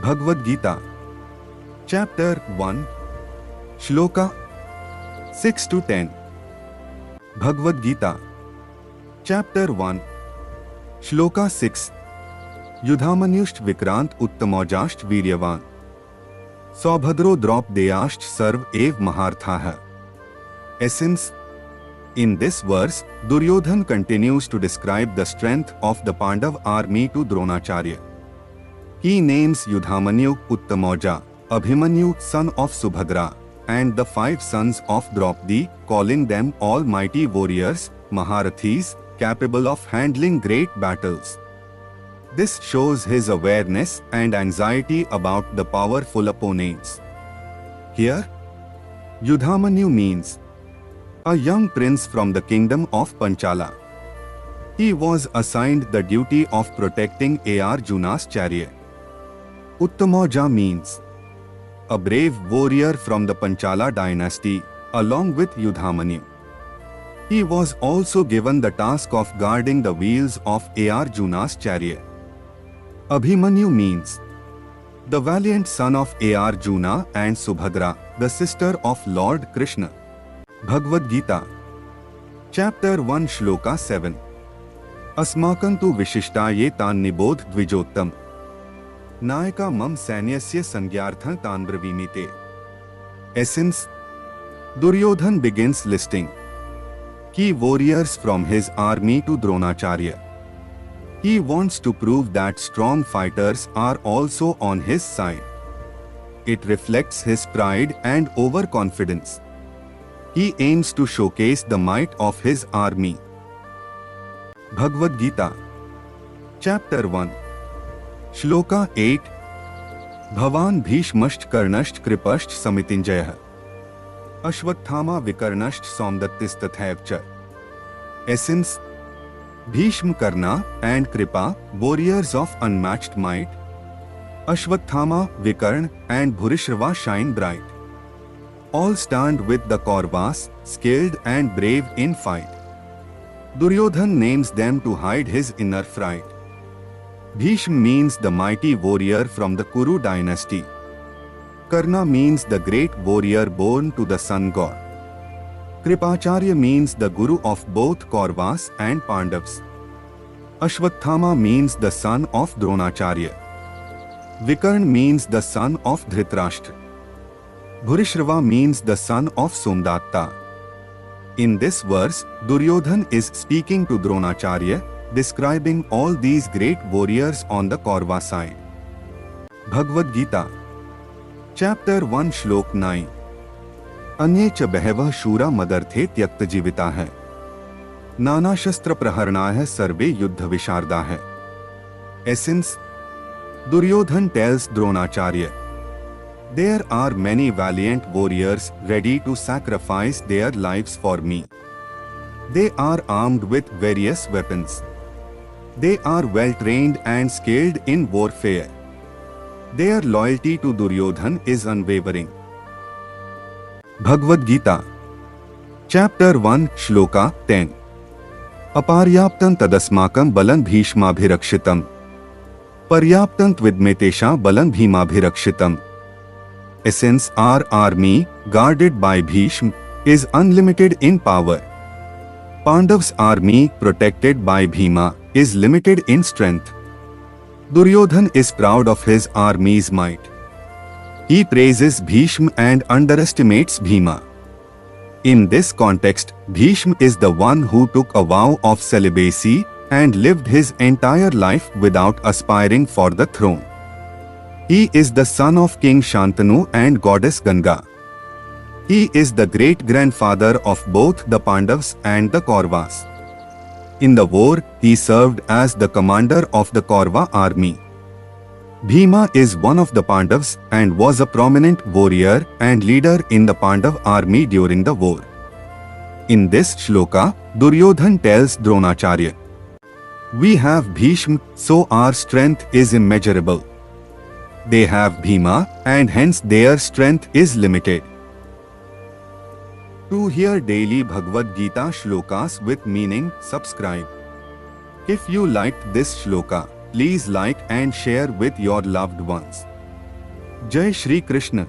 Bhagavad Gita, Chapter 1, Shloka 6 to 10. Bhagavad Gita, Chapter 1, Shloka 6. युधामन्युष्ट Vikrant उत्तमौजाष्ट वीर्यवान सौभद्रो द्रौपदेयाश्च सर्व एव महार्थाः. Essence. In this verse, Duryodhan continues to describe the strength of the Pandav army to Dronacharya. He names Yudhamanyu Uttamauja, Abhimanyu son of Subhadra, and the 5 sons of Draupadi, calling them all mighty warriors, Maharathis, capable of handling great battles. This shows his awareness and anxiety about the powerful opponents. Here, Yudhamanyu means a young prince from the kingdom of Panchala. He was assigned the duty of protecting Arjuna's chariot. Uttamauja means a brave warrior from the Panchala dynasty, along with Yudhamanyu. He was also given the task of guarding the wheels of Arjuna's chariot. Abhimanyu means the valiant son of Arjuna and Subhadra, the sister of Lord Krishna. Bhagavad Gita, Chapter 1, Shloka 7. Asmakan tu vishishtaye tan nibodh dvijottam. Nayaka mam sainyasya sangyarthan tan bravimite. Essence. Duryodhan begins listing key warriors from his army to Dronacharya. He wants to prove that strong fighters are also on his side. It reflects his pride and overconfidence. He aims to showcase the might of his army. Bhagavad Gita, Chapter 1, Shloka 8. Bhavan Bhishmasht Karnasht Kripasht Samitinjayah. Ashwathama Vikarnasht Somdattistathaevcha. Essence. Bhishma, Karna and Kripa, warriors of unmatched might. Ashwathama, Vikarna and Bhurishrava shine bright. All stand with the Kauravas, skilled and brave in fight. Duryodhan names them to hide his inner fright. Bhishma means the mighty warrior from the Kuru dynasty. Karna means the great warrior born to the sun god. Kripacharya means the guru of both Kauravas and Pandavas. Ashwathama means the son of Dronacharya. Vikarna means the son of Dhritarashtra. Bhurishrava means the son of Somdatta. In this verse, Duryodhan is speaking to Dronacharya, describing all these great warriors on the Kaurava side. Bhagavad Gita, Chapter 1, Shlok 9. अन्ये च बहवः शूरा मदर्थे त्यक्त जीविता है. नाना शस्त्र प्रहरणाः सर्वे युद्ध विशारदा है. Essence. Duryodhan tells Dronacharya, there are many valiant warriors ready to sacrifice their lives for me. They are armed with various weapons. They are well trained and skilled in warfare. Their loyalty to Duryodhan is unwavering. Bhagavad Gita, Chapter 1, Shloka 10. Aparyaptam tadasmakam balan bhishmabhirakshitam. Paryaptam tvidmetesha balan bhimabhirakshitam. Essence. Our army, guarded by Bhishma, is unlimited in power. Pandav's army, protected by Bhima, is limited in strength. Duryodhan is proud of his army's might. He praises Bhishma and underestimates Bhima. In this context, Bhishma is the one who took a vow of celibacy and lived his entire life without aspiring for the throne. He is the son of King Shantanu and goddess Ganga. He is the great-grandfather of both the Pandavas and the Kauravas. In the war, he served as the commander of the Kaurava army. Bhima is one of the Pandavas and was a prominent warrior and leader in the Pandav army during the war. In this shloka, Duryodhan tells Dronacharya, we have Bhishma, so our strength is immeasurable. They have Bhima, and hence their strength is limited. To hear daily Bhagavad Gita shlokas with meaning, subscribe. If you liked this shloka, please like and share with your loved ones. जय श्री कृष्ण।